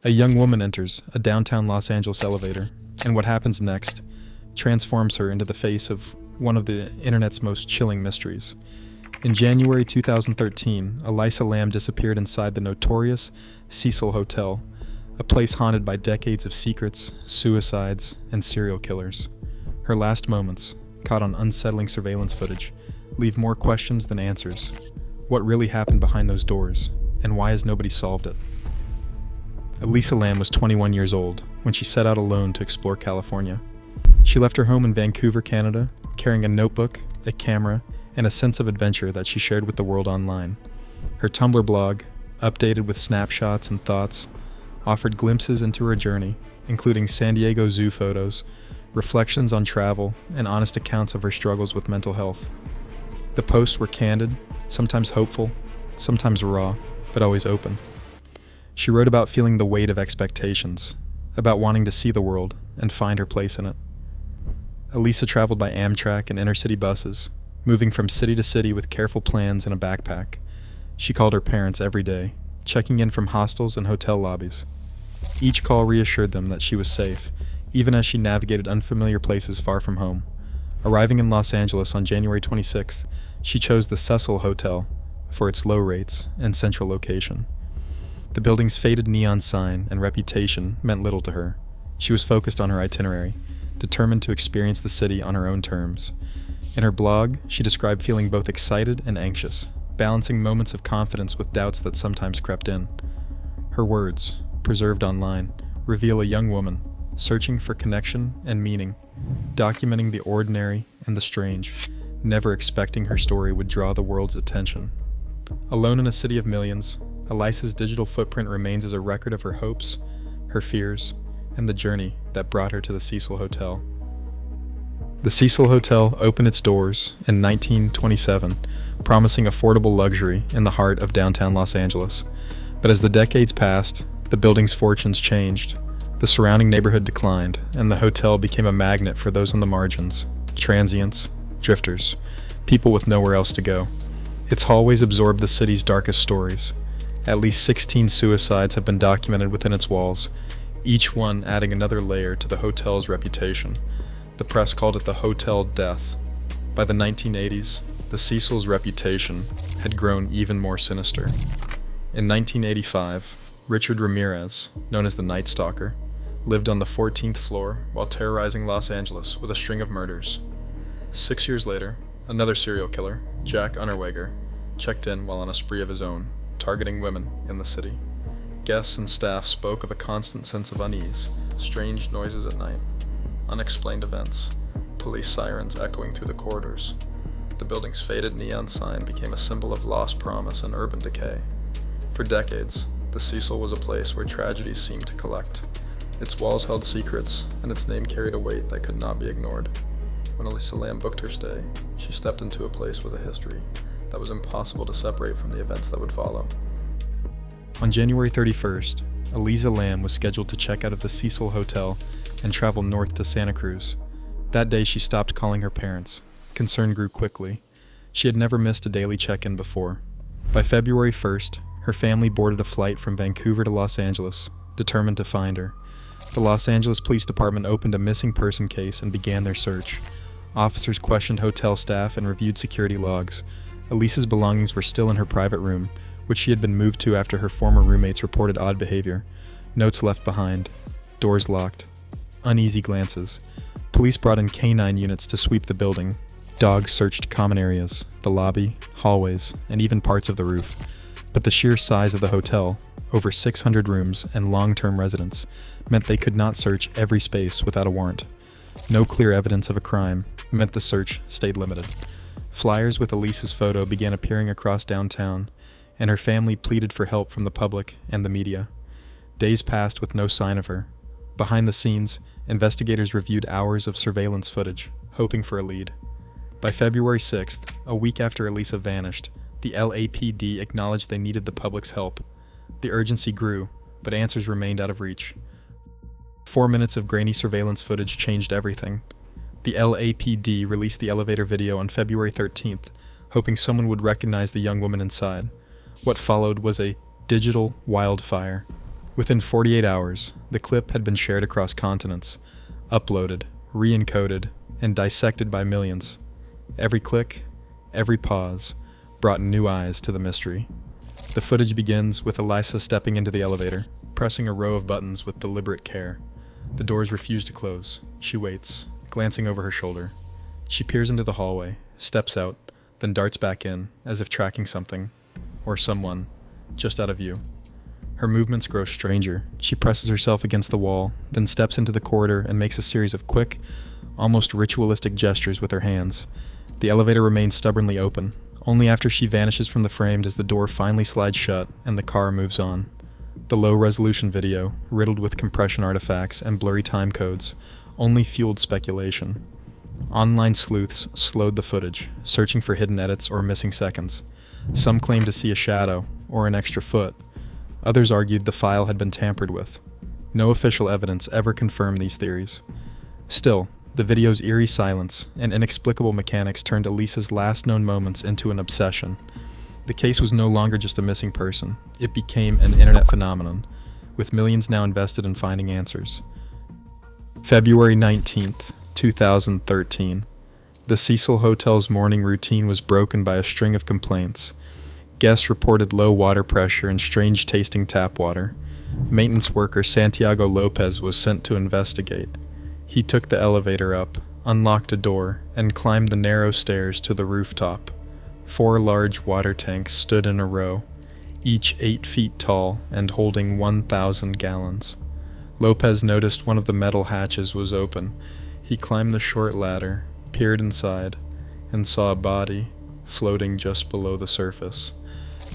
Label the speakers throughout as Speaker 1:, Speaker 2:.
Speaker 1: A young woman enters a downtown Los Angeles elevator, and what happens next transforms her into the face of one of the internet's most chilling mysteries. In January 2013, Elisa Lam disappeared inside the notorious Cecil Hotel, a place haunted by decades of secrets, suicides, and serial killers. Her last moments, caught on unsettling surveillance footage, leave more questions than answers. What really happened behind those doors, and why has nobody solved it? Elisa Lam was 21 years old when she set out alone to explore California. She left her home in Vancouver, Canada, carrying a notebook, a camera, and a sense of adventure that she shared with the world online. Her Tumblr blog, updated with snapshots and thoughts, offered glimpses into her journey, including San Diego Zoo photos, reflections on travel, and honest accounts of her struggles with mental health. The posts were candid, sometimes hopeful, sometimes raw, but always open. She wrote about feeling the weight of expectations, about wanting to see the world and find her place in it. Elisa traveled by Amtrak and intercity buses, moving from city to city with careful plans and a backpack. She called her parents every day, checking in from hostels and hotel lobbies. Each call reassured them that she was safe, even as she navigated unfamiliar places far from home. Arriving in Los Angeles on January 26th, she chose the Cecil Hotel for its low rates and central location. The building's faded neon sign and reputation meant little to her. She was focused on her itinerary, determined to experience the city on her own terms. In her blog, she described feeling both excited and anxious, balancing moments of confidence with doubts that sometimes crept in. Her words, preserved online, reveal a young woman searching for connection and meaning, documenting the ordinary and the strange, never expecting her story would draw the world's attention. Alone in a city of millions, Elisa's digital footprint remains as a record of her hopes, her fears, and the journey that brought her to the Cecil Hotel. The Cecil Hotel opened its doors in 1927, promising affordable luxury in the heart of downtown Los Angeles. But as the decades passed, the building's fortunes changed. The surrounding neighborhood declined, and the hotel became a magnet for those on the margins, transients, drifters, people with nowhere else to go. Its hallways absorbed the city's darkest stories. At least 16 suicides have been documented within its walls, each one adding another layer to the hotel's reputation. The press called it the Hotel Death. By the 1980s, the Cecil's reputation had grown even more sinister. In 1985, Richard Ramirez, known as the Night Stalker, lived on the 14th floor while terrorizing Los Angeles with a string of murders. 6 years later, another serial killer, Jack Unterweger, checked in while on a spree of his own, targeting women in the city. Guests and staff spoke of a constant sense of unease, strange noises at night, unexplained events, police sirens echoing through the corridors. The building's faded neon sign became a symbol of lost promise and urban decay. For decades, the Cecil was a place where tragedies seemed to collect. Its walls held secrets, and its name carried a weight that could not be ignored. When Elisa Lam booked her stay, she stepped into a place with a history that was impossible to separate from the events that would follow. On January 31st, Elisa Lam was scheduled to check out of the Cecil Hotel and travel north to Santa Cruz. That day she stopped calling her parents. Concern grew quickly. She had never missed a daily check-in before. By February 1st, her family boarded a flight from Vancouver to Los Angeles, determined to find her. The Los Angeles Police Department opened a missing person case and began their search. Officers questioned hotel staff and reviewed security logs. Elisa's belongings were still in her private room, which she had been moved to after her former roommates reported odd behavior. Notes left behind, doors locked, uneasy glances. Police brought in canine units to sweep the building. Dogs searched common areas, the lobby, hallways, and even parts of the roof. But the sheer size of the hotel, over 600 rooms and long-term residents, meant they could not search every space without a warrant. No clear evidence of a crime meant the search stayed limited. Flyers with Elisa's photo began appearing across downtown, and her family pleaded for help from the public and the media. Days passed with no sign of her. Behind the scenes, investigators reviewed hours of surveillance footage, hoping for a lead. By February 6th, a week after Elisa vanished, the LAPD acknowledged they needed the public's help. The urgency grew, but answers remained out of reach. 4 minutes of grainy surveillance footage changed everything. The LAPD released the elevator video on February 13th, hoping someone would recognize the young woman inside. What followed was a digital wildfire. Within 48 hours, the clip had been shared across continents, uploaded, re-encoded, and dissected by millions. Every click, every pause, brought new eyes to the mystery. The footage begins with Elisa stepping into the elevator, pressing a row of buttons with deliberate care. The doors refuse to close. She waits, glancing over her shoulder. She peers into the hallway, steps out, then darts back in, as if tracking something, or someone, just out of view. Her movements grow stranger. She presses herself against the wall, then steps into the corridor and makes a series of quick, almost ritualistic gestures with her hands. The elevator remains stubbornly open. Only after she vanishes from the frame does the door finally slide shut and the car moves on. The low-resolution video, riddled with compression artifacts and blurry time codes, only fueled speculation. Online sleuths slowed the footage, searching for hidden edits or missing seconds. Some claimed to see a shadow, or an extra foot. Others argued the file had been tampered with. No official evidence ever confirmed these theories. Still, the video's eerie silence and inexplicable mechanics turned Elisa's last known moments into an obsession. The case was no longer just a missing person. It became an internet phenomenon, with millions now invested in finding answers. February 19th, 2013. The Cecil Hotel's morning routine was broken by a string of complaints. Guests reported low water pressure and strange-tasting tap water. Maintenance worker Santiago Lopez was sent to investigate. He took the elevator up, unlocked a door, and climbed the narrow stairs to the rooftop. 4 large water tanks stood in a row, each 8 feet tall and holding 1,000 gallons. Lopez noticed one of the metal hatches was open. He climbed the short ladder, peered inside, and saw a body floating just below the surface.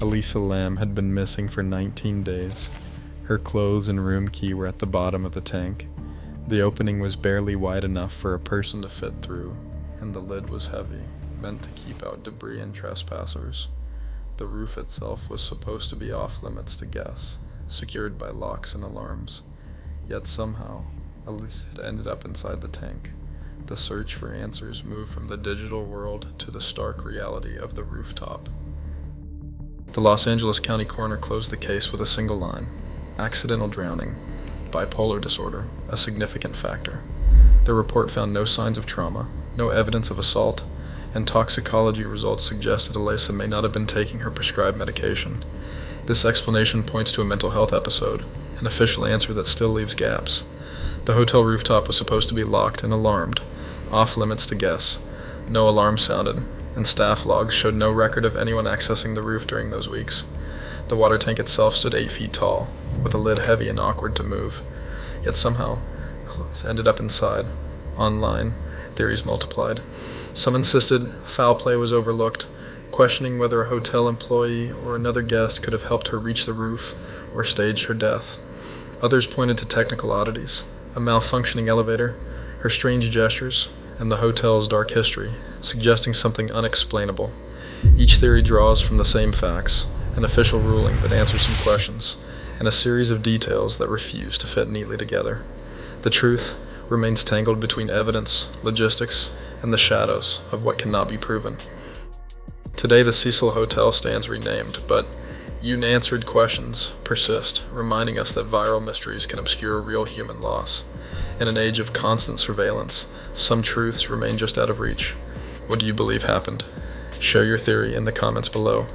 Speaker 1: Elisa Lam had been missing for 19 days. Her clothes and room key were at the bottom of the tank. The opening was barely wide enough for a person to fit through, and the lid was heavy, meant to keep out debris and trespassers. The roof itself was supposed to be off limits to guests, secured by locks and alarms. Yet somehow, Elisa had ended up inside the tank. The search for answers moved from the digital world to the stark reality of the rooftop. The Los Angeles County coroner closed the case with a single line: accidental drowning, bipolar disorder, a significant factor. The report found no signs of trauma, no evidence of assault, and toxicology results suggested Elisa may not have been taking her prescribed medication. This explanation points to a mental health episode, an official answer that still leaves gaps. The hotel rooftop was supposed to be locked and alarmed, off limits to guests. No alarm sounded, and staff logs showed no record of anyone accessing the roof during those weeks. The water tank itself stood 8 feet tall, with a lid heavy and awkward to move. Yet somehow, it ended up inside. Online, theories multiplied. Some insisted foul play was overlooked, questioning whether a hotel employee or another guest could have helped her reach the roof or stage her death. Others pointed to technical oddities: a malfunctioning elevator, her strange gestures, and the hotel's dark history, suggesting something unexplainable. Each theory draws from the same facts: an official ruling that answers some questions, and a series of details that refuse to fit neatly together. The truth remains tangled between evidence, logistics, and the shadows of what cannot be proven. Today the Cecil Hotel stands renamed, but unanswered questions persist, reminding us that viral mysteries can obscure real human loss. In an age of constant surveillance, some truths remain just out of reach. What do you believe happened? Share your theory in the comments below.